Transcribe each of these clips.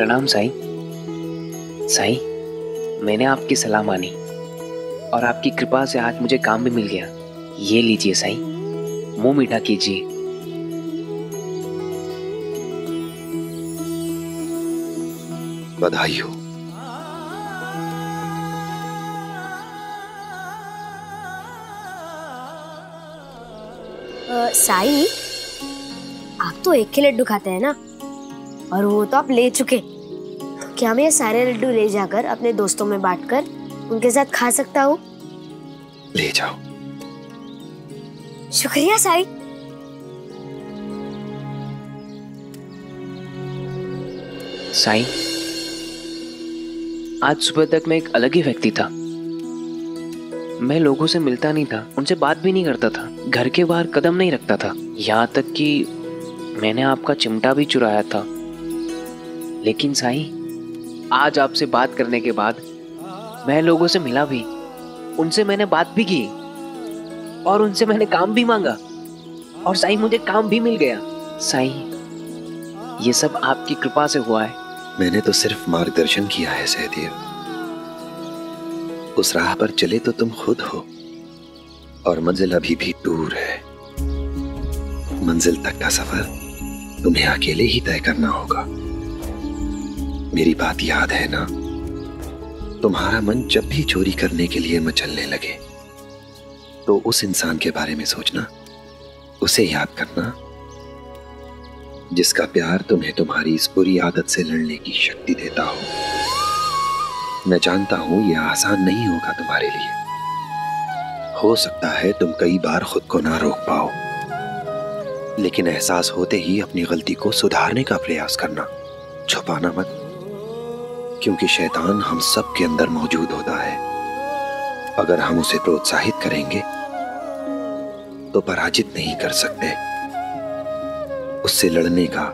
प्रणाम साईं। साईं, मैंने आपकी सलाह मानी और आपकी कृपा से आज मुझे काम भी मिल गया। ये लीजिए साईं, मुंह मीठा कीजिए। बधाई हो। साईं, आप तो एक ही लड्डू खाते हैं ना, और वो तो आप ले चुके। क्या मैं ये सारे लड्डू ले जाकर अपने दोस्तों में बांटकर उनके साथ खा सकता हूँ? ले जाओ। शुक्रिया साईं। साईं, आज सुबह तक मैं एक अलग ही व्यक्ति था। मैं लोगों से मिलता नहीं था, उनसे बात भी नहीं करता था, घर के बाहर कदम नहीं रखता था, यहाँ तक कि मैंने आपका चिमटा भी चुराया था। लेकिन साईं, आज आपसे बात करने के बाद मैं लोगों से मिला भी, उनसे मैंने बात भी की और उनसे मैंने काम भी मांगा, और साईं मुझे काम भी मिल गया। साईं, ये सब आपकी कृपा से हुआ है। मैंने तो सिर्फ मार्गदर्शन किया है सहदेव। उस राह पर चले तो तुम खुद हो, और मंजिल अभी भी दूर है। मंजिल तक का सफर तुम्हें अकेले ही तय करना होगा। मेरी बात याद है ना? तुम्हारा मन जब भी चोरी करने के लिए मचलने लगे तो उस इंसान के बारे में सोचना, उसे याद करना जिसका प्यार तुम्हें तुम्हारी इस बुरी आदत से लड़ने की शक्ति देता हो। मैं जानता हूं यह आसान नहीं होगा तुम्हारे लिए। हो सकता है तुम कई बार खुद को ना रोक पाओ, लेकिन एहसास होते ही अपनी गलती को सुधारने का प्रयास करना, छुपाना मत, क्योंकि शैतान हम सब के अंदर मौजूद होता है। अगर हम उसे प्रोत्साहित करेंगे तो पराजित नहीं कर सकते। उससे लड़ने का,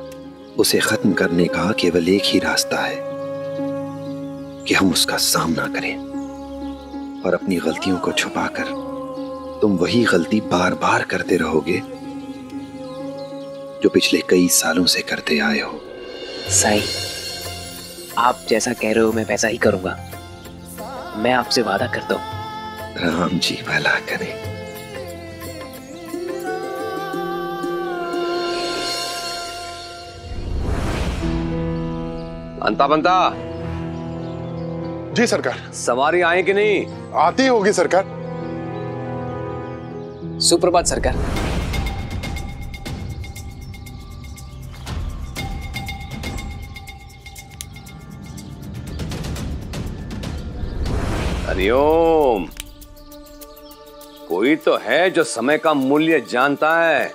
उसे खत्म करने का केवल एक ही रास्ता है कि हम उसका सामना करें, और अपनी गलतियों को छुपाकर तुम वही गलती बार बार करते रहोगे जो पिछले कई सालों से करते आए हो। साईं, आप जैसा कह रहे हो मैं वैसा ही करूंगा। मैं आपसे वादा करता हूं। राम जी भला करें। अंता बनता। जी सरकार। सवारी आए कि नहीं? आती होगी सरकार। सुप्रभात सरकार। हरिओम। कोई तो है जो समय का मूल्य जानता है।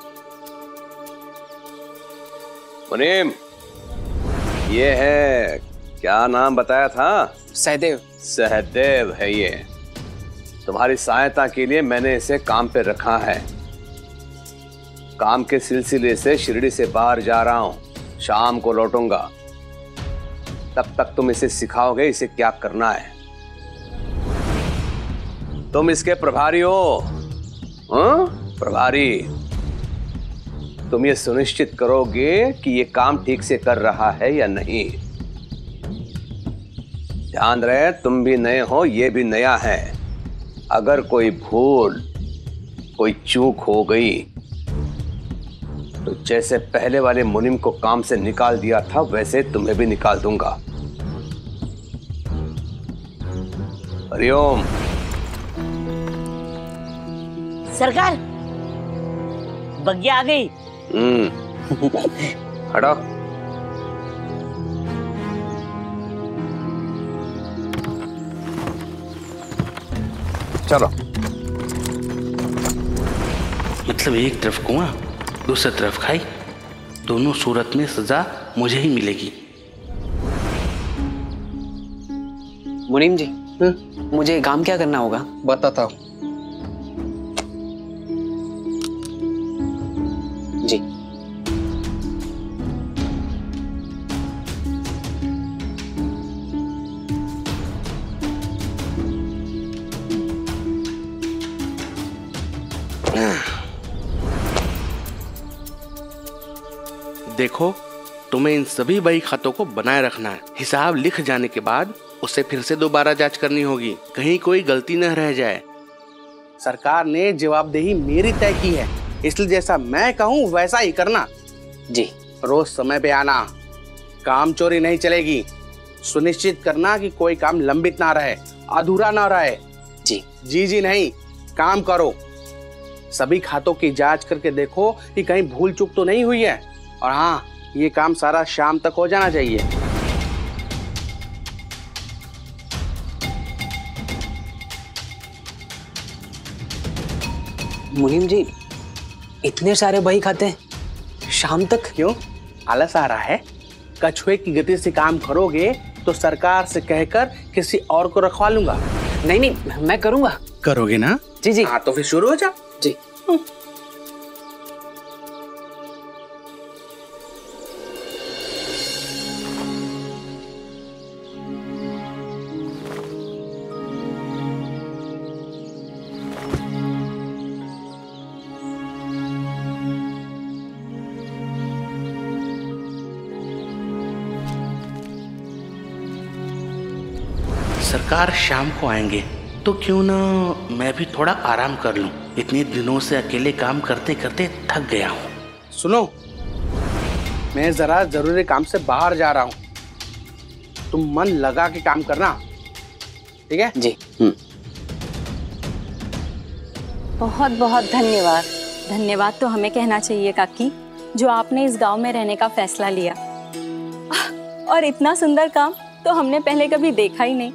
मुनीम, ये है, क्या नाम बताया था? सहदेव। सहदेव है ये। तुम्हारी सहायता के लिए मैंने इसे काम पे रखा है। काम के सिलसिले से शिरडी से बाहर जा रहा हूं, शाम को लौटूंगा। तब तक तुम इसे सिखाओगे इसे क्या करना है। तुम इसके प्रभारी हो। हाँ? प्रभारी। तुम ये सुनिश्चित करोगे कि ये काम ठीक से कर रहा है या नहीं। ध्यान रहे, तुम भी नए हो, ये भी नया है। अगर कोई भूल, कोई चूक हो गई तो जैसे पहले वाले मुनीम को काम से निकाल दिया था वैसे तुम्हें भी निकाल दूंगा। हरिओम। सरकार, बग्गिया आ गई। हटो। चलो। मतलब एक तरफ कुआं, दूसरी तरफ खाई, दोनों सूरत में सजा मुझे ही मिलेगी। मुनीम जी, मुझे काम क्या करना होगा? बताता हूँ। जी। देखो, तुम्हें इन सभी बही खातों को बनाए रखना है। हिसाब लिख जाने के बाद उसे फिर से दोबारा जांच करनी होगी, कहीं कोई गलती न रह जाए। सरकार ने जवाबदेही मेरी तय की है, इसलिए जैसा मैं कहूँ वैसा ही करना। जी। रोज समय पे आना, काम चोरी नहीं चलेगी। सुनिश्चित करना कि कोई काम लंबित ना रहे, अधूरा ना रहे। जी। जी जी नहीं, काम करो। सभी खातों की जांच करके देखो कि कहीं भूल चूक तो नहीं हुई है। और हाँ, ये काम सारा शाम तक हो जाना चाहिए। मुनीम जी, इतने सारे बही खाते हैं शाम तक? क्यों, आलस आ रहा है? कछुए की गति से काम करोगे तो सरकार से कहकर किसी और को रखवा लूंगा। नहीं नहीं, मैं करूंगा। करोगे ना? जी जी। हाँ तो फिर शुरू हो जा। जी। सरकार शाम को आएंगे तो क्यों ना मैं भी थोड़ा आराम कर लूं। इतने दिनों से अकेले काम करते करते थक गया हूं। सुनो, मैं जरा जरूरी काम से बाहर जा रहा हूं, तुम मन लगा के काम करना, ठीक है? जी। बहुत बहुत धन्यवाद। धन्यवाद तो हमें कहना चाहिए काकी, जो आपने इस गांव में रहने का फैसला लिया। और इतना सुंदर काम तो हमने पहले कभी देखा ही नहीं।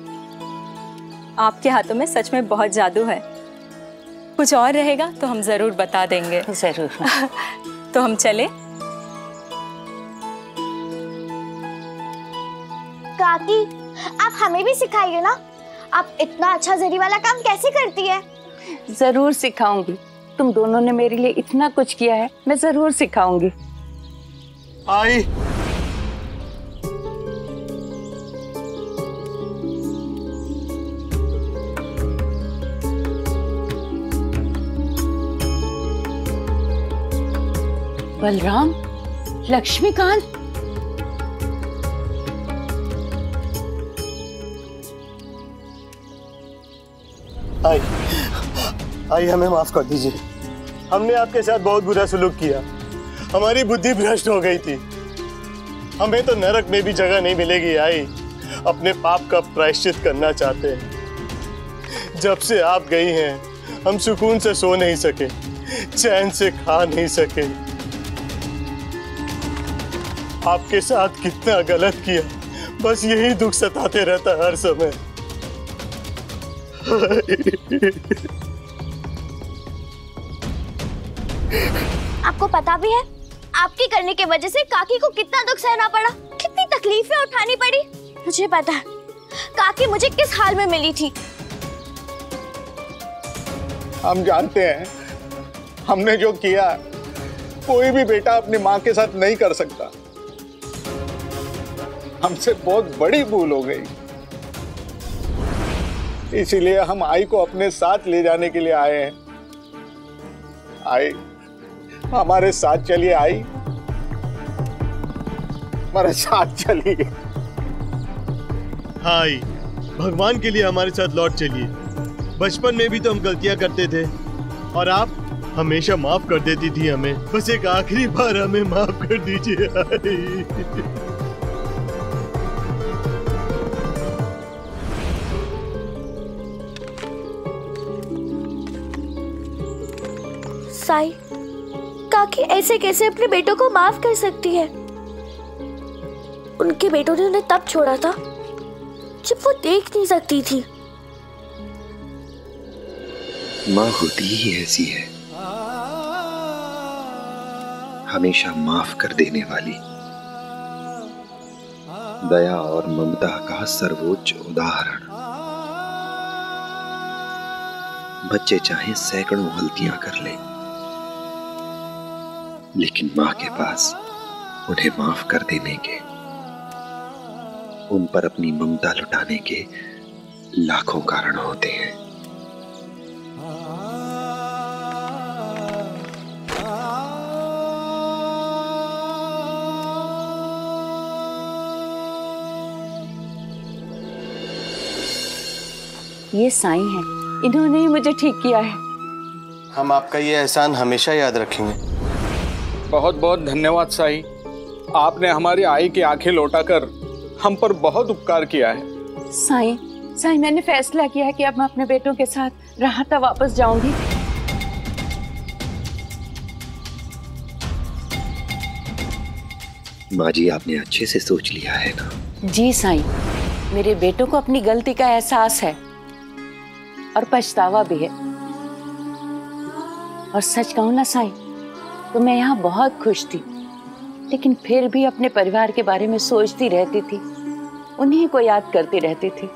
आपके हाथों में सच में बहुत जादू है। कुछ और रहेगा तो हम जरूर बता देंगे। जरूर। तो हम चले? काकी, आप हमें भी सिखाइए ना। आप इतना अच्छा जरी वाला काम कैसे करती है? जरूर सिखाऊंगी। तुम दोनों ने मेरे लिए इतना कुछ किया है, मैं जरूर सिखाऊंगी। आई बलराम, लक्ष्मीकांत, आई हमें माफ कर दीजिए। हमने आपके साथ बहुत बुरा सलूक किया। हमारी बुद्धि भ्रष्ट हो गई थी। हमें तो नरक में भी जगह नहीं मिलेगी। आई अपने पाप का प्रायश्चित करना चाहते हैं। जब से आप गई हैं, हम सुकून से सो नहीं सके, चैन से खा नहीं सके। आपके साथ कितना गलत किया, बस यही दुख सताते रहता हर समय। आपको पता भी है आपकी करने की वजह से काकी को कितना दुख सहना पड़ा, कितनी तकलीफें उठानी पड़ी। मुझे पता है काकी मुझे किस हाल में मिली थी। हम जानते हैं हमने जो किया, कोई भी बेटा अपनी माँ के साथ नहीं कर सकता। हमसे बहुत बड़ी भूल हो गई, इसीलिए हम आई को अपने साथ ले जाने के लिए आए हैं। आई, हमारे साथ चलिए। आई, हमारे साथ चलिए। हाय, भगवान के लिए हमारे साथ लौट चलिए। बचपन में भी तो हम गलतियां करते थे और आप हमेशा माफ कर देती थी हमें। बस एक आखिरी बार हमें माफ कर दीजिए। साई, काकी ऐसे कैसे अपने बेटों को माफ कर सकती है? उनके बेटों ने उन्हें तब छोड़ा था जब वो देख नहीं सकती थी। माँ होती ही ऐसी है, हमेशा माफ कर देने वाली, दया और ममता का सर्वोच्च उदाहरण। बच्चे चाहे सैकड़ों गलतियां कर लें, लेकिन माँ के पास उन्हें माफ कर देने के, उन पर अपनी ममता लुटाने के लाखों कारण होते हैं। ये साईं है, इन्होंने ही मुझे ठीक किया है। हम आपका ये एहसान हमेशा याद रखेंगे। बहुत बहुत धन्यवाद साईं, आपने हमारी आई की आंखें लौटाकर हम पर बहुत उपकार किया है। साईं मैंने फैसला किया है कि अब मैं अपने बेटों के साथ राहता वापस जाऊंगी। माँ जी, आपने अच्छे से सोच लिया है ना? जी साईं, मेरे बेटों को अपनी गलती का एहसास है और पछतावा भी है। और सच कहूं ना साईं, तो मैं यहाँ बहुत खुश थी, लेकिन फिर भी अपने परिवार के बारे में सोचती रहती थी, उन्हीं को याद करती रहती थी।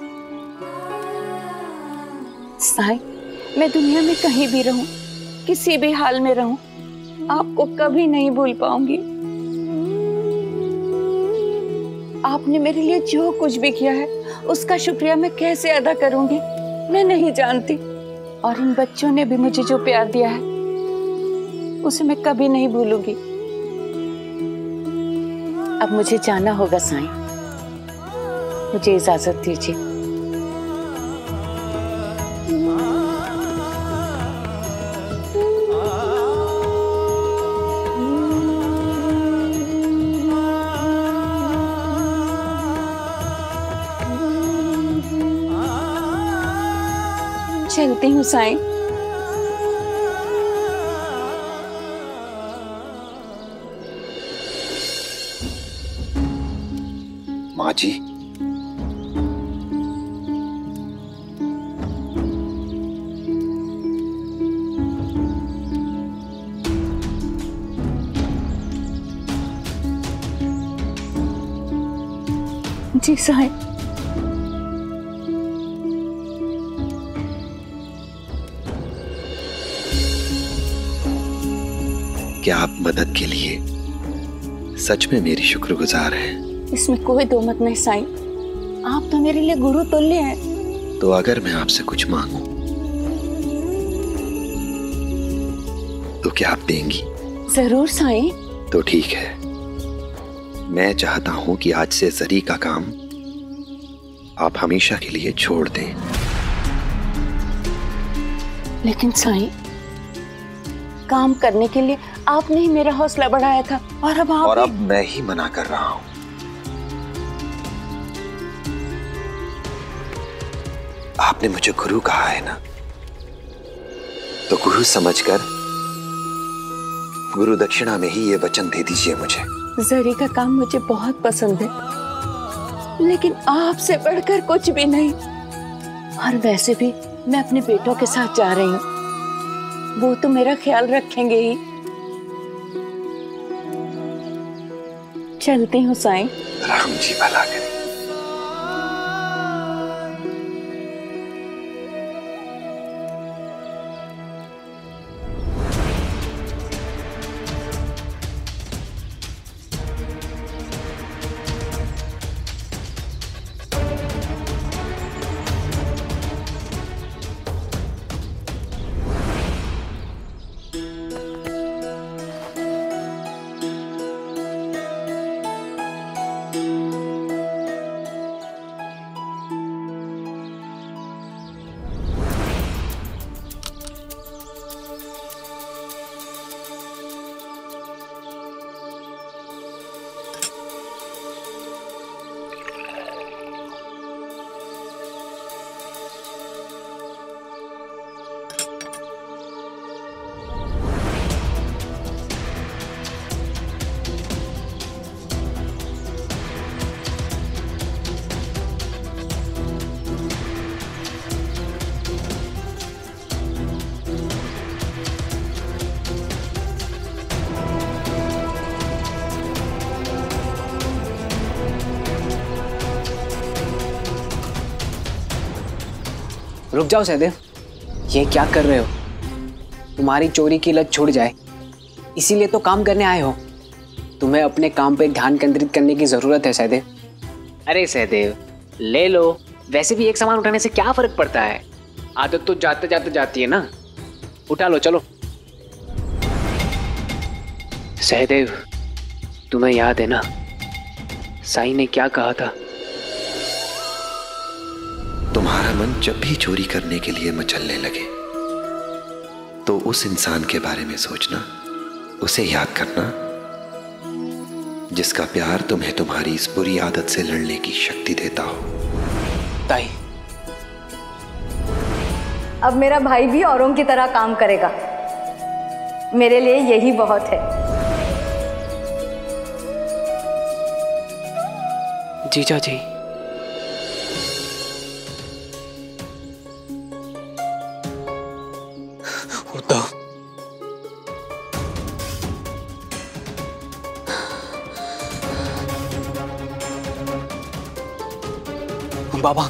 साईं, मैं दुनिया में कहीं भी रहूं, किसी भी हाल में रहूं, आपको कभी नहीं भूल पाऊंगी। आपने मेरे लिए जो कुछ भी किया है उसका शुक्रिया मैं कैसे अदा करूंगी मैं नहीं जानती। और इन बच्चों ने भी मुझे जो प्यार दिया है उसे मैं कभी नहीं भूलूंगी। अब मुझे जाना होगा साईं, मुझे इजाजत दीजिए। चलती हूँ साईं। माँ जी, जी साईं। क्या आप मदद के लिए सच में मेरी शुक्रगुजार हैं? इसमें कोई दो मत नहीं साईं, आप तो मेरे लिए गुरु तुल्य हैं। तो अगर मैं आपसे कुछ मांगूं तो क्या आप देंगी? जरूर साईं। तो ठीक है, मैं चाहता हूं कि आज से जरी का काम आप हमेशा के लिए छोड़ दें। लेकिन साईं, काम करने के लिए आपने ही मेरा हौसला बढ़ाया था और अब मैं ही मना कर रहा हूं। आपने मुझे गुरु कहा है ना, तो गुरु समझकर गुरु दक्षिणा में ही ये वचन दे दीजिए मुझे। जरी का काम मुझे बहुत पसंद है, लेकिन आपसे बढ़कर कुछ भी नहीं। और वैसे भी मैं अपने बेटों के साथ जा रही हूँ, वो तो मेरा ख्याल रखेंगे ही। चलती हूँ साईं। राम जी भला करे। रुक जाओ सहदेव, ये क्या कर रहे हो? तुम्हारी चोरी की लत छूट जाए, इसीलिए तो काम करने आए हो। तुम्हें अपने काम पे ध्यान केंद्रित करने की जरूरत है सहदेव। अरे सहदेव, ले लो, वैसे भी एक सामान उठाने से क्या फर्क पड़ता है, आदत तो जाते जाते जाती है ना। उठा लो, चलो। सहदेव, तुम्हें याद है ना साईं ने क्या कहा था? तुम्हारा मन जब भी चोरी करने के लिए मचलने लगे तो उस इंसान के बारे में सोचना, उसे याद करना जिसका प्यार तुम्हें तुम्हारी इस बुरी आदत से लड़ने की शक्ति देता हो। ताई, अब मेरा भाई भी औरों की तरह काम करेगा, मेरे लिए यही बहुत है। जीजा जी, उद्धव, बाबा,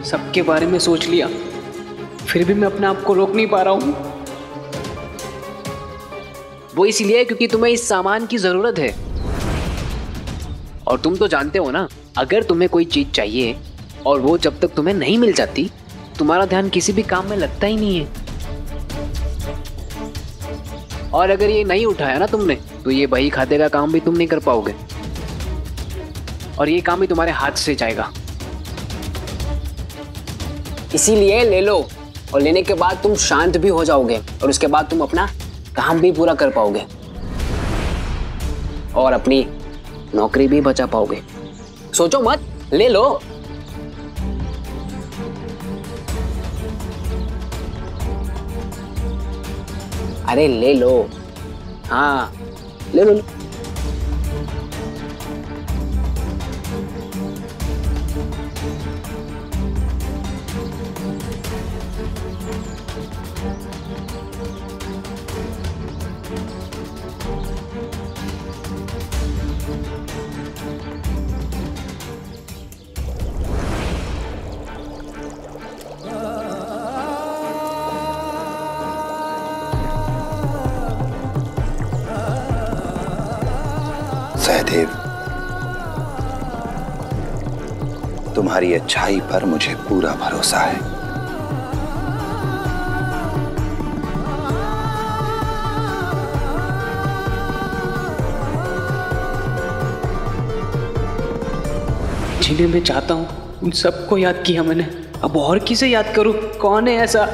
सबके बारे में सोच लिया, फिर भी मैं अपने आप को रोक नहीं पा रहा हूं। वो इसलिए क्योंकि तुम्हें इस सामान की जरूरत है, और तुम तो जानते हो ना, अगर तुम्हें कोई चीज चाहिए और वो जब तक तुम्हें नहीं मिल जाती, तुम्हारा ध्यान किसी भी काम में लगता ही नहीं है। और अगर ये नहीं उठाया ना तुमने, तो ये बही खाते का काम भी तुम नहीं कर पाओगे, और ये काम भी तुम्हारे हाथ से जाएगा। इसीलिए ले लो, और लेने के बाद तुम शांत भी हो जाओगे, और उसके बाद तुम अपना काम भी पूरा कर पाओगे और अपनी नौकरी भी बचा पाओगे। सोचो मत, ले लो। अरे ले लो, हाँ ले लो। सहदेव, तुम्हारी अच्छाई पर मुझे पूरा भरोसा है। जिन्हें मैं चाहता हूं उन सबको याद किया मैंने, अब और किसे याद करूं? कौन है ऐसा?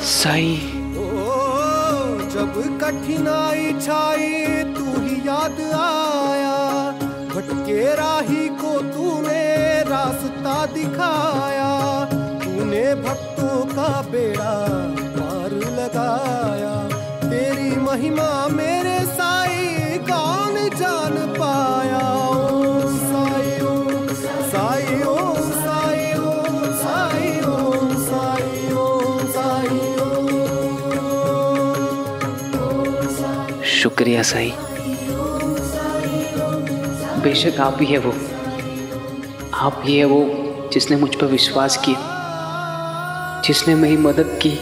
साई, जब कठिनाई छाई तू ही याद आया, भटके राही को तूने रास्ता दिखाया, तूने भक्तों का बेड़ा पार लगाया, तेरी महिमा मेरे साई कौन जान पाया। ओ साई, ओ साई, ओ साई, ओ साई, ओ साई, ओ साई, शुक्रिया साई। बेशक आप ही है वो, आप ही है वो जिसने मुझ पर विश्वास किया, जिसने मेरी मदद की।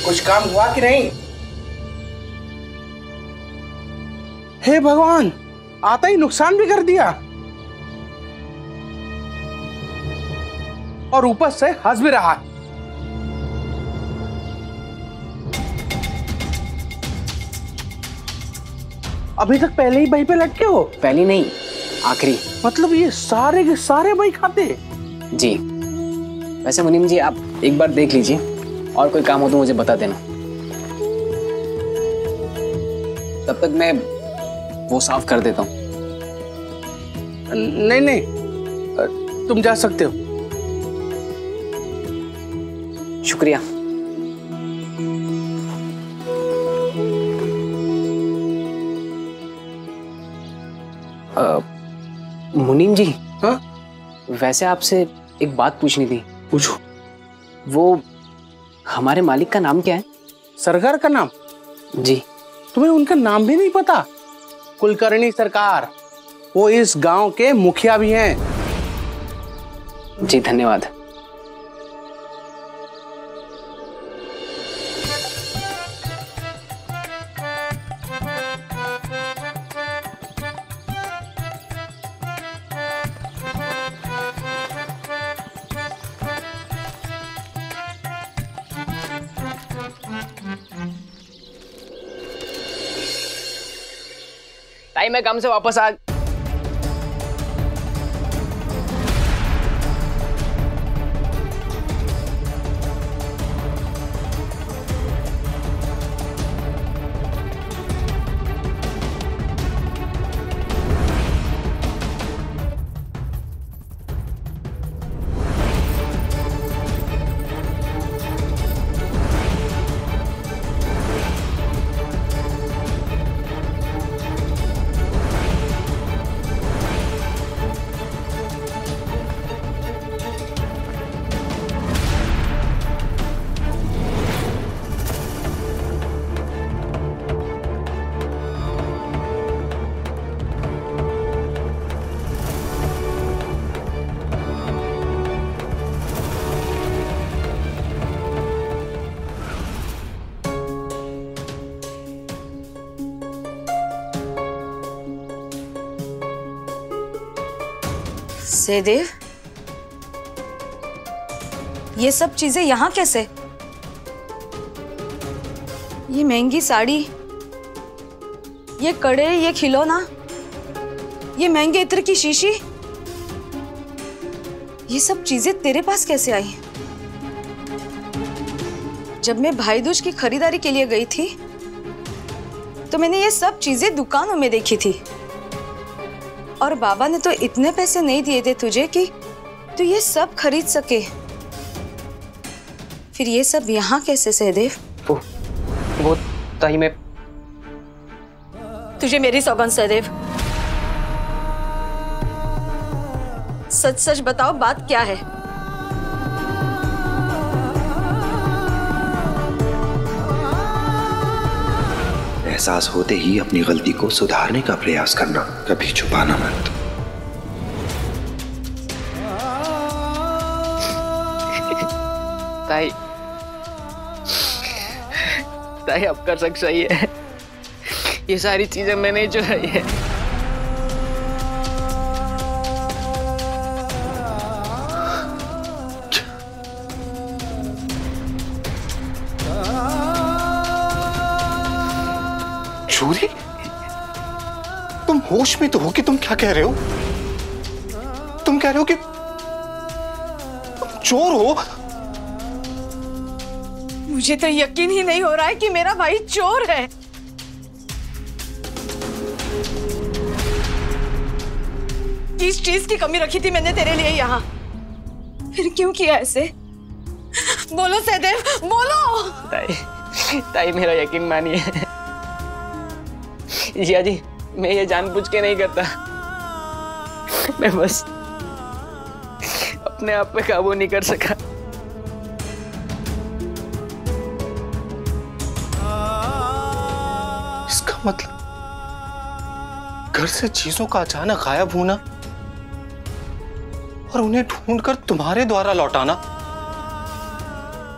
कुछ काम हुआ कि नहीं? हे भगवान, आता ही नुकसान भी कर दिया और ऊपर से हंस भी रहा। अभी तक पहले ही बही पे लटके हो? पहली नहीं, आखिरी। मतलब ये सारे के सारे बही खाते? जी। वैसे मुनीम जी, आप एक बार देख लीजिए, और कोई काम हो तो मुझे बता देना। तब तक मैं वो साफ कर देता हूँ। नहीं नहीं, तुम जा सकते हो। शुक्रिया। मुनीम जी। हाँ? वैसे आपसे एक बात पूछनी थी। पूछो। वो हमारे मालिक का नाम क्या है? सरकार का नाम? जी। तुम्हें उनका नाम भी नहीं पता? कुलकर्णी सरकार। वो इस गांव के मुखिया भी हैं। जी धन्यवाद। ताई मैं काम से वापस आ। सहदेव, ये सब चीजें यहाँ कैसे? ये महंगी साड़ी, ये कड़े, ये खिलौना, ये महंगे इत्र की शीशी, ये सब चीजें तेरे पास कैसे आई? जब मैं भाई दूज की खरीदारी के लिए गई थी तो मैंने ये सब चीजें दुकानों में देखी थी, और बाबा ने तो इतने पैसे नहीं दिए थे तुझे कि तू ये सब खरीद सके। फिर ये सब यहाँ कैसे सहदेव? वो ताई मैं। तुझे मेरी सौगंध सहदेव, सच सच बताओ बात क्या है? एहसास होते ही अपनी गलती को सुधारने का प्रयास करना, कभी छुपाना मत। ताई, ताई आपका शक सही है। ये सारी चीजें मैंने ही चुराई है। चोरी? तुम होश में तो हो कि तुम क्या कह रहे हो? तुम कह रहे हो कि तुम चोर हो? मुझे तो यकीन ही नहीं हो रहा है कि मेरा भाई चोर है। किस चीज की कमी रखी थी मैंने तेरे लिए यहाँ? फिर क्यों किया ऐसे? बोलो सहदेव, बोलो। ताई मेरा यकीन मानिए। जिया जी, मैं ये जानबूझ के नहीं करता। मैं बस अपने आप पे काबू नहीं कर सका। इसका मतलब घर से चीजों का अचानक गायब होना और उन्हें ढूंढकर तुम्हारे द्वारा लौटाना,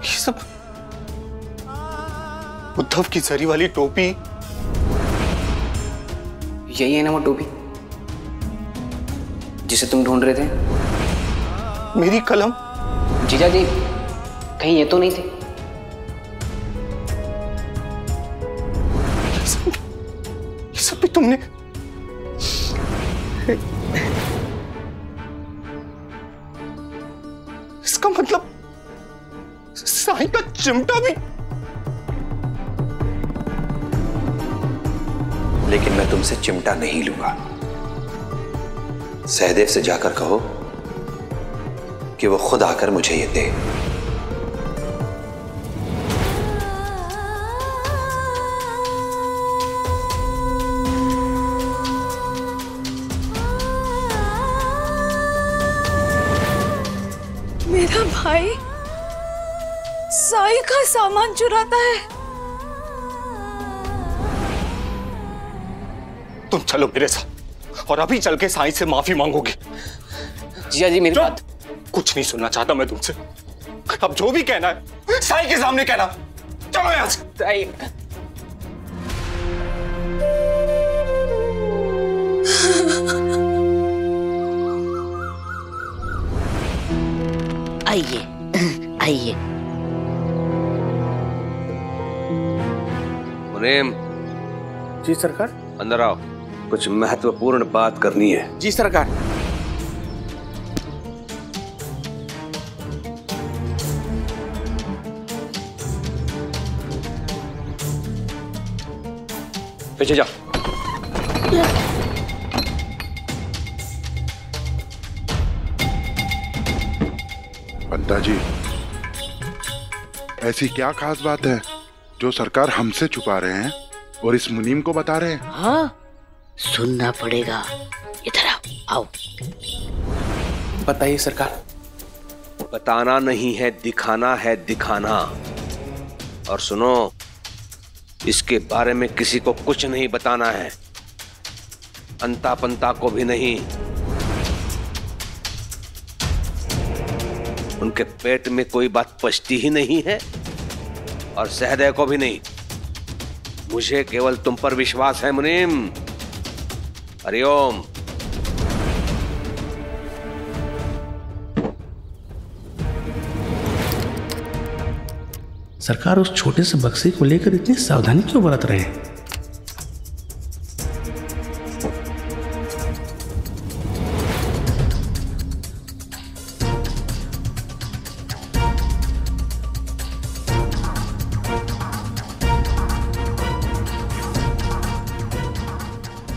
ये सब उद्धव की जरी वाली टोपी यही है ना वो टोपी जिसे तुम ढूंढ रहे थे? मेरी कलम? जीजा जी, कहीं ये तो नहीं थी? ये सब भी तुमने? इसका मतलब साईं का चिमटा भी? लेकिन मैं तुमसे चिमटा नहीं लूंगा। सहदेव से जाकर कहो कि वो खुद आकर मुझे ये दे। मेरा भाई साईं का सामान चुराता है। तुम चलो मेरे साथ और अभी चल के साईं से माफी मांगोगे। जीजा जी मेरी बात। कुछ नहीं सुनना चाहता मैं तुमसे। अब जो भी कहना है साईं के सामने कहना। चलो यहां से। आइए आइए। मुनीम। जी सरकार। अंदर आओ, कुछ महत्वपूर्ण बात करनी है। जी सरकार। पीछे जाओ। पंता जी, ऐसी क्या खास बात है जो सरकार हमसे छुपा रहे हैं और इस मुनीम को बता रहे हैं? हाँ, सुनना पड़ेगा। इधर आओ। बताइए सरकार। बताना नहीं है, दिखाना है, दिखाना। और सुनो, इसके बारे में किसी को कुछ नहीं बताना है, अंता पंता को भी नहीं। उनके पेट में कोई बात पचती ही नहीं है और सहदेव को भी नहीं। मुझे केवल तुम पर विश्वास है मुनीम। हरिओम। सरकार, उस छोटे से बक्से को लेकर इतनी सावधानी क्यों बरत रहे हैं?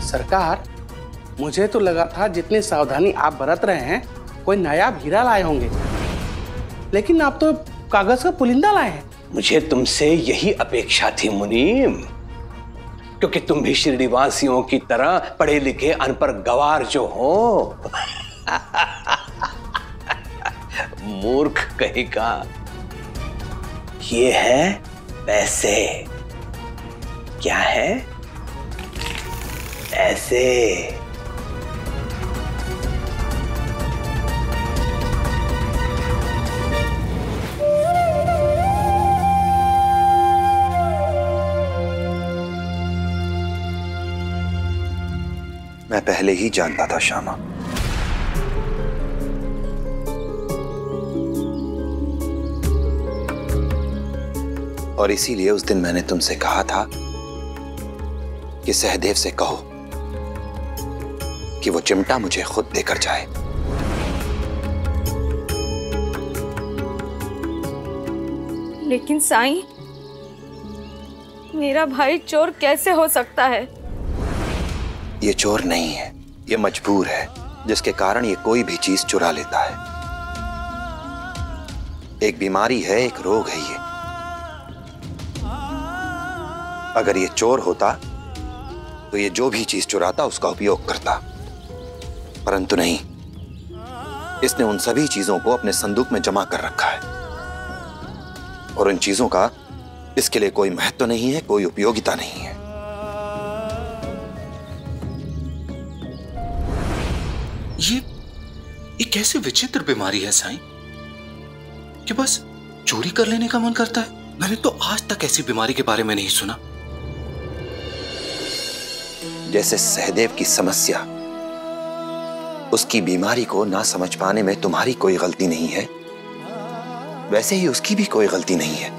सरकार, मुझे तो लगा था जितनी सावधानी आप बरत रहे हैं कोई नया हीरा लाए होंगे, लेकिन आप तो कागज का पुलिंदा लाए हैं। मुझे तुमसे यही अपेक्षा थी मुनीम, क्योंकि तुम भी शिरडीवासियों की तरह पढ़े लिखे अनपढ़ गवार जो हो। मूर्ख कहेगा। ये है पैसे। क्या है? ऐसे। मैं पहले ही जानता था श्यामा। और इसीलिए उस दिन मैंने तुमसे कहा था कि सहदेव से कहो कि वो चिमटा मुझे खुद देकर जाए। लेकिन साईं, मेरा भाई चोर कैसे हो सकता है? ये चोर नहीं है, ये मजबूर है, जिसके कारण ये कोई भी चीज चुरा लेता है। एक बीमारी है, एक रोग है ये। अगर ये चोर होता तो ये जो भी चीज चुराता उसका उपयोग करता, परंतु नहीं। इसने उन सभी चीजों को अपने संदूक में जमा कर रखा है और उन चीजों का इसके लिए कोई महत्व नहीं है, कोई उपयोगिता नहीं है। ये कैसी विचित्र बीमारी है साईं कि बस चोरी कर लेने का मन करता है। मैंने तो आज तक ऐसी बीमारी के बारे में नहीं सुना। जैसे सहदेव की समस्या, उसकी बीमारी को ना समझ पाने में तुम्हारी कोई गलती नहीं है, वैसे ही उसकी भी कोई गलती नहीं है।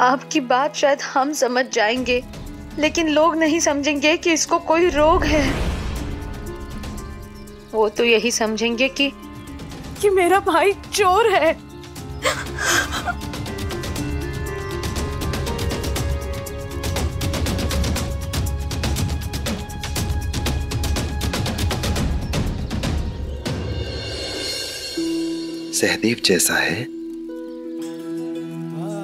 आपकी बात शायद हम समझ जाएंगे, लेकिन लोग नहीं समझेंगे कि इसको कोई रोग है। वो तो यही समझेंगे कि मेरा भाई चोर है। सहदेव जैसा है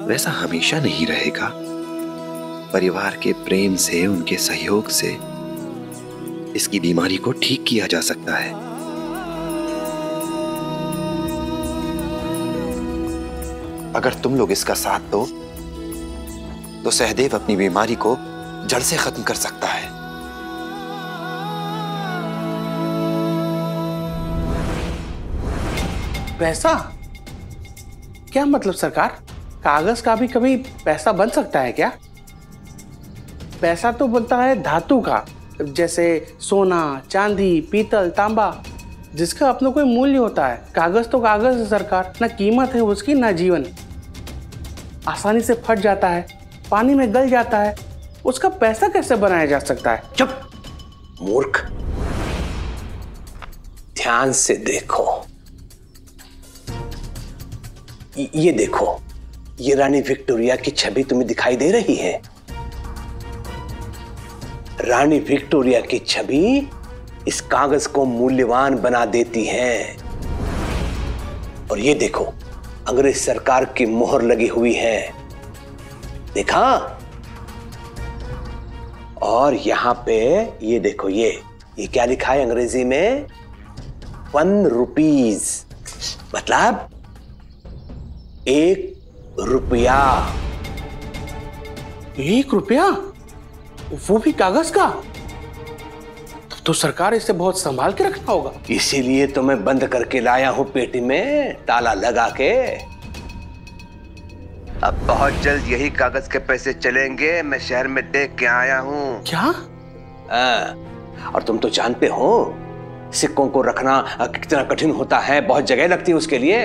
वैसा हमेशा नहीं रहेगा। परिवार के प्रेम से, उनके सहयोग से इसकी बीमारी को ठीक किया जा सकता है। अगर तुम लोग इसका साथ दो तो सहदेव अपनी बीमारी को जड़ से खत्म कर सकता है। पैसा? क्या मतलब सरकार? कागज का भी कभी पैसा बन सकता है क्या? पैसा तो बनता है धातु का, जैसे सोना, चांदी, पीतल, तांबा, जिसका अपना कोई मूल्य होता है। कागज तो कागज है सरकार, ना कीमत है उसकी ना जीवन। आसानी से फट जाता है, पानी में गल जाता है, उसका पैसा कैसे बनाया जा सकता है? चुप मूर्ख, ध्यान से देखो। ये देखो, ये रानी विक्टोरिया की छवि तुम्हें दिखाई दे रही है। रानी विक्टोरिया की छवि इस कागज को मूल्यवान बना देती है। और ये देखो, अंग्रेज सरकार की मोहर लगी हुई है, देखा? और यहां पे ये देखो, ये क्या लिखा है अंग्रेजी में? 1 रुपीज, मतलब 1 रुपया। 1 रुपया? वो भी कागज का? तो सरकार इसे बहुत संभाल के रखना होगा। इसीलिए तो मैं बंद करके लाया हूं पेटी में, ताला लगा के। अब बहुत जल्द यही कागज के पैसे चलेंगे, मैं शहर में देख के आया हूं। क्या? और तुम तो जानते हो सिक्कों को रखना कितना कठिन होता है, बहुत जगह लगती है उसके लिए।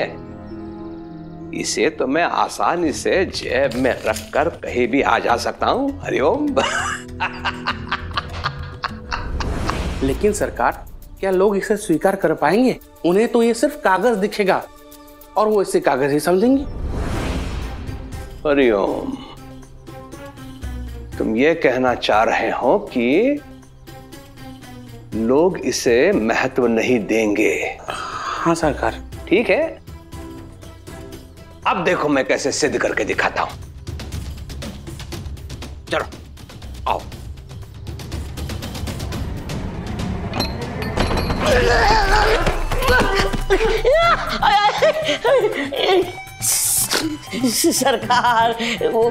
इसे तो मैं आसानी से जेब में रखकर कहीं भी आ जा सकता हूं। हरिओम। लेकिन सरकार, क्या लोग इसे स्वीकार कर पाएंगे? उन्हें तो ये सिर्फ कागज दिखेगा और वो इसे कागज ही समझेंगे। हरिओम, तुम ये कहना चाह रहे हो कि लोग इसे महत्व नहीं देंगे? हाँ सरकार। ठीक है, अब देखो मैं कैसे सिद्ध करके दिखाता हूं। चलो आओ। सरकार, वो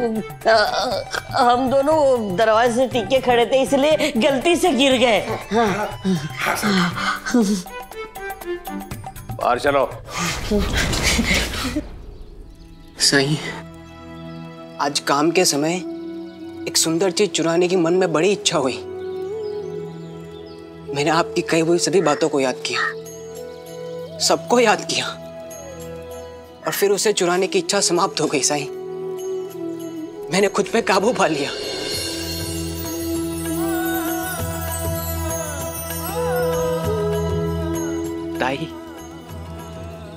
हम दोनों दरवाजे से टिके खड़े थे, इसलिए गलती से गिर गए। बाहर चलो। सही, आज काम के समय एक सुंदर चीज चुराने की मन में बड़ी इच्छा हुई। मैंने आपकी कही हुई सभी बातों को याद किया, सबको याद किया, और फिर उसे चुराने की इच्छा समाप्त हो गई। साईं, मैंने खुद पे काबू पा लिया। ताई,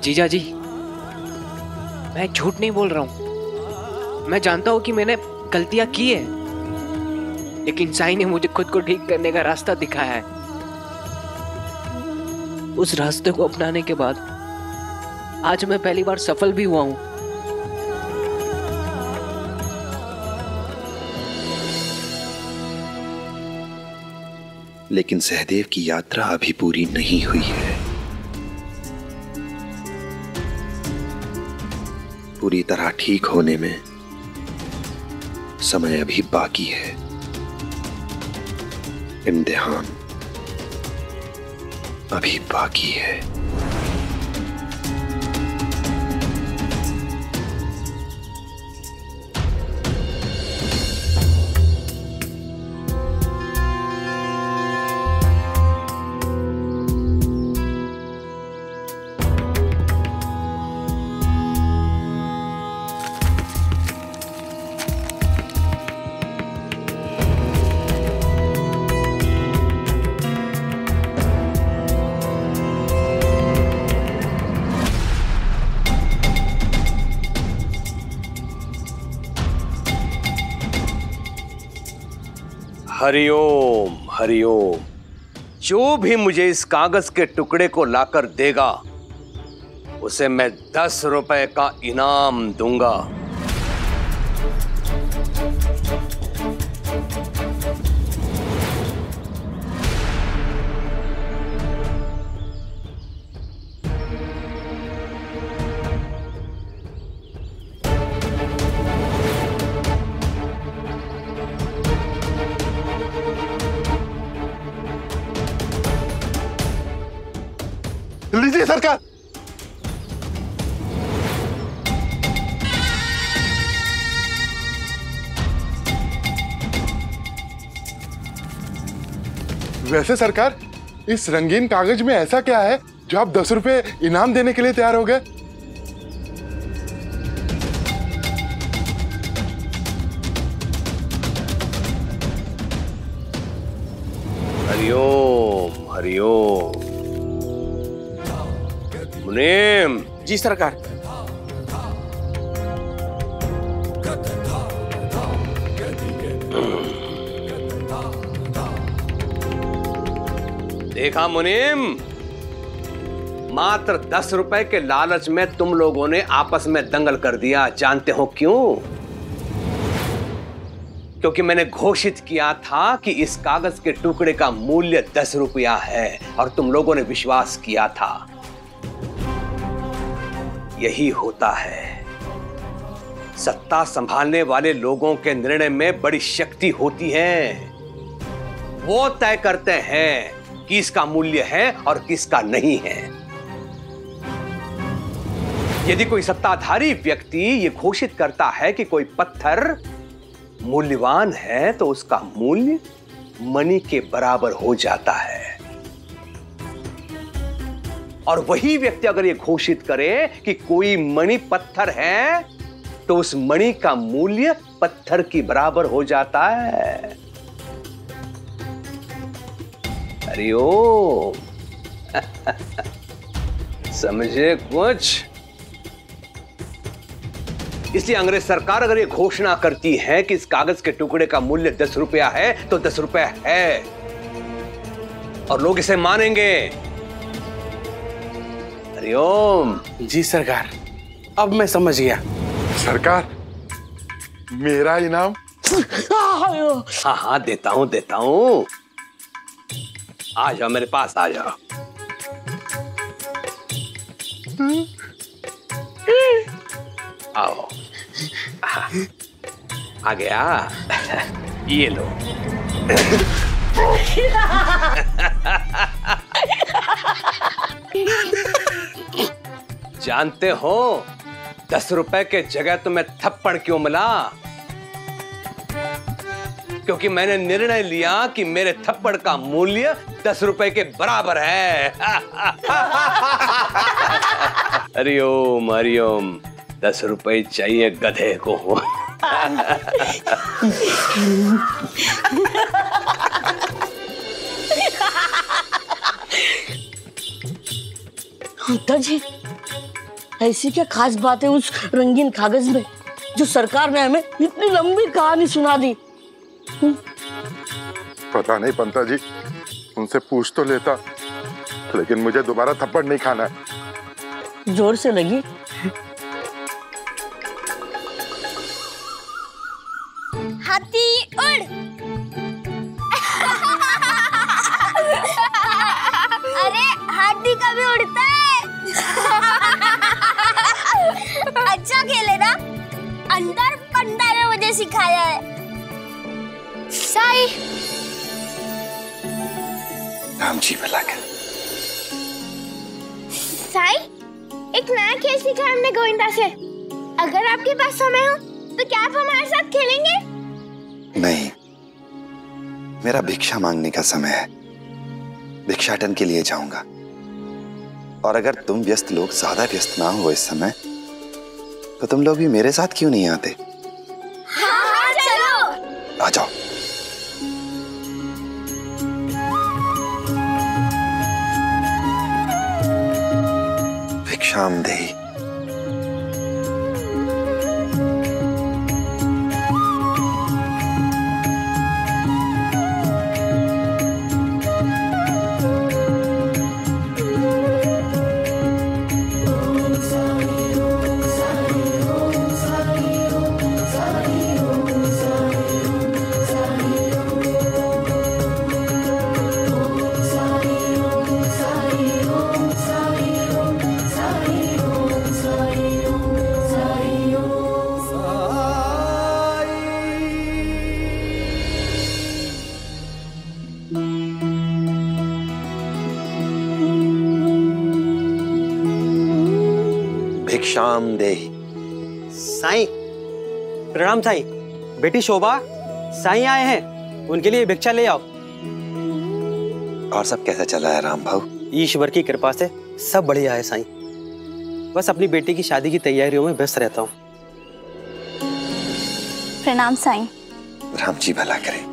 जीजा जी, मैं झूठ नहीं बोल रहा हूं। मैं जानता हूं कि मैंने गलतियां की है, लेकिन साईं ने मुझे खुद को ठीक करने का रास्ता दिखाया है। उस रास्ते को अपनाने के बाद आज मैं पहली बार सफल भी हुआ हूं। लेकिन सहदेव की यात्रा अभी पूरी नहीं हुई है। पूरी तरह ठीक होने में समय अभी बाकी है। इम्तिहान अभी बाकी है। हरिओम हरिओम। जो भी मुझे इस कागज के टुकड़े को लाकर देगा उसे मैं 10 रुपए का इनाम दूंगा। लीजिए सरकार। वैसे सरकार, इस रंगीन कागज में ऐसा क्या है जो आप 10 रुपए इनाम देने के लिए तैयार हो गए? हरिओम हरिओम। मुनीम। जी सरकार। देखा मुनीम, मात्र 10 रुपए के लालच में तुम लोगों ने आपस में दंगल कर दिया। जानते हो क्यों? क्योंकि मैंने घोषित किया था कि इस कागज के टुकड़े का मूल्य 10 रुपया है और तुम लोगों ने विश्वास किया था। यही होता है, सत्ता संभालने वाले लोगों के निर्णय में बड़ी शक्ति होती है। वो तय करते हैं कि इसका मूल्य है और किसका नहीं है। यदि कोई सत्ताधारी व्यक्ति ये घोषित करता है कि कोई पत्थर मूल्यवान है तो उसका मूल्य मणि के बराबर हो जाता है। और वही व्यक्ति अगर ये घोषित करे कि कोई मणि पत्थर है तो उस मणि का मूल्य पत्थर की बराबर हो जाता है। हरिओम। समझे कुछ? इसलिए अंग्रेज सरकार अगर ये घोषणा करती है कि इस कागज के टुकड़े का मूल्य 10 रुपया है तो 10 रुपया है और लोग इसे मानेंगे। हरिओम। जी सरकार, अब मैं समझ गया। सरकार, मेरा इनाम? हाँ हाँ, देता हूं। आ जाओ मेरे पास, आ जाओ। आओ। आ गया। ये लो। जानते हो 10 रुपए के जगह तुम्हें थप्पड़ क्यों मिला? क्योंकि मैंने निर्णय लिया कि मेरे थप्पड़ का मूल्य 10 रुपए के बराबर है। हरिओम हरिओम। 10 रुपए चाहिए गधे को। अंकल जी, ऐसी क्या खास बात है उस रंगीन कागज में जो सरकार ने हमें इतनी लंबी कहानी सुना दी? पता नहीं पंता जी, उनसे पूछ तो लेता, लेकिन मुझे दोबारा थप्पड़ नहीं खाना है। जोर से लगी। हाथी उड़। अरे हाथी कभी उड़ता है? अच्छा खेले ना, अंदर पंडा ने मुझे सिखाया है। साई। राम जी बुलाकर। साई, एक नया खेल सीखा हमने गोविंदा से। अगर आपके पास समय हो तो क्या आप हमारे साथ खेलेंगे? नहीं, मेरा भिक्षा मांगने का समय है। भिक्षाटन के लिए जाऊंगा। और अगर तुम व्यस्त लोग ज्यादा व्यस्त ना हो इस समय तो तुम लोग भी मेरे साथ क्यों नहीं आते? हाँ, चलो। आ जाओ। भिक्षाम देहि। भिक्षाम देहि। साईं, प्रणाम साईं। बेटी शोभा, साईं आए हैं, उनके लिए भिक्षा ले आओ। और सब कैसा चल रहा है राम भाऊ? ईश्वर की कृपा से सब बढ़िया है साईं। बस अपनी बेटी की शादी की तैयारियों में व्यस्त रहता हूँ। प्रणाम साईं। राम जी भला करे।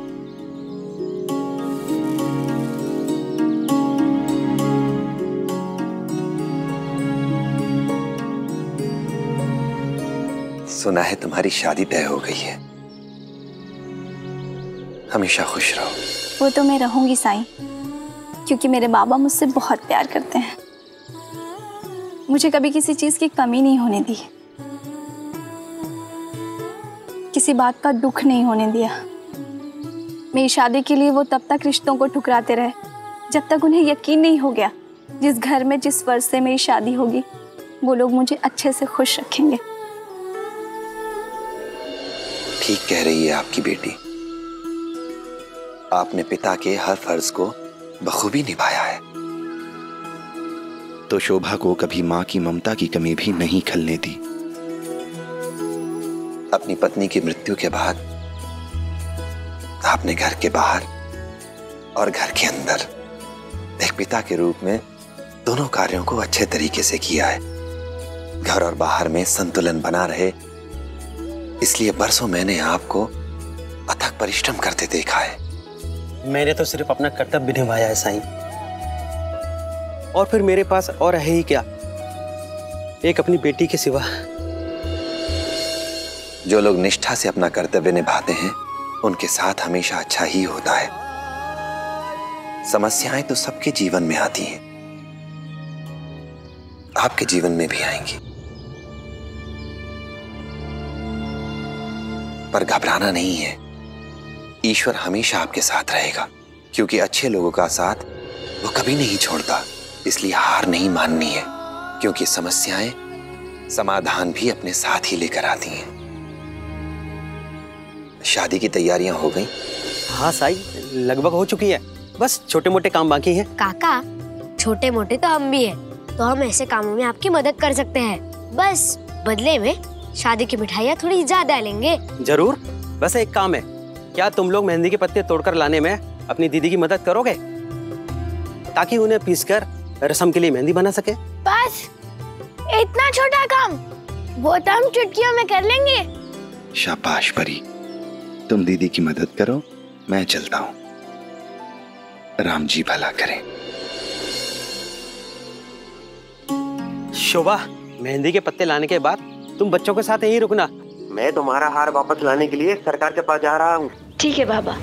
सुना है तुम्हारी शादी तय हो गई है। हमेशा खुश रहो। वो तो मैं रहूंगी साईं, क्योंकि मेरे बाबा मुझसे बहुत प्यार करते हैं। मुझे कभी किसी चीज की कमी नहीं होने दी, किसी बात का दुख नहीं होने दिया। मेरी शादी के लिए वो तब तक रिश्तों को ठुकराते रहे जब तक उन्हें यकीन नहीं हो गया जिस घर में जिस वर्ष से मेरी शादी होगी वो लोग मुझे अच्छे से खुश रखेंगे। ठीक कह रही है आपकी बेटी। आपने पिता के हर फर्ज को बखूबी निभाया है, तो शोभा को कभी मां की ममता की कमी भी नहीं खलने दी। अपनी पत्नी की मृत्यु के बाद आपने घर के बाहर और घर के अंदर एक पिता के रूप में दोनों कार्यों को अच्छे तरीके से किया है। घर और बाहर में संतुलन बना रहे, इसलिए बरसों मैंने आपको अथक परिश्रम करते देखा है। मैंने तो सिर्फ अपना कर्तव्य निभाया है साईं, और फिर मेरे पास और है ही क्या, एक अपनी बेटी के सिवा। जो लोग निष्ठा से अपना कर्तव्य निभाते हैं उनके साथ हमेशा अच्छा ही होता है। समस्याएं तो सबके जीवन में आती हैं, आपके जीवन में भी आएंगी, पर घबराना नहीं है। ईश्वर हमेशा आपके साथ रहेगा, क्योंकि अच्छे लोगों का साथ वो कभी नहीं छोड़ता। इसलिए हार नहीं माननी है, क्योंकि समस्याएं समाधान भी अपने साथ ही लेकर आती हैं। शादी की तैयारियां हो गई? हाँ साईं, लगभग हो चुकी है, बस छोटे मोटे काम बाकी हैं। काका, छोटे मोटे तो हम भी हैं, तो हम ऐसे कामों में आपकी मदद कर सकते हैं। बस बदले में शादी की मिठाइयाँ थोड़ी ज्यादा लेंगे। जरूर। बस एक काम है, क्या तुम लोग मेहंदी के पत्ते तोड़कर लाने में अपनी दीदी की मदद करोगे, ताकि उन्हें पीसकर रस्म के लिए मेहंदी बना सके? बस इतना छोटा काम, वो तो हम चुटकियों में कर लेंगे। शाबाश परी, तुम दीदी की मदद करो, मैं चलता हूँ। राम जी भला करें। शोभा, मेहंदी के पत्ते लाने के बाद तुम बच्चों के साथ यहीं रुकना। मैं तुम्हारा हार वापस लाने के लिए सरकार के पास जा रहा हूँ। ठीक है बाबा।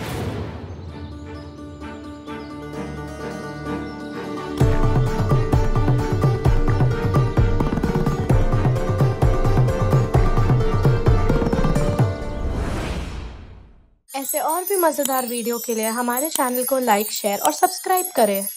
ऐसे और भी मजेदार वीडियो के लिए हमारे चैनल को लाइक, शेयर और सब्सक्राइब करें।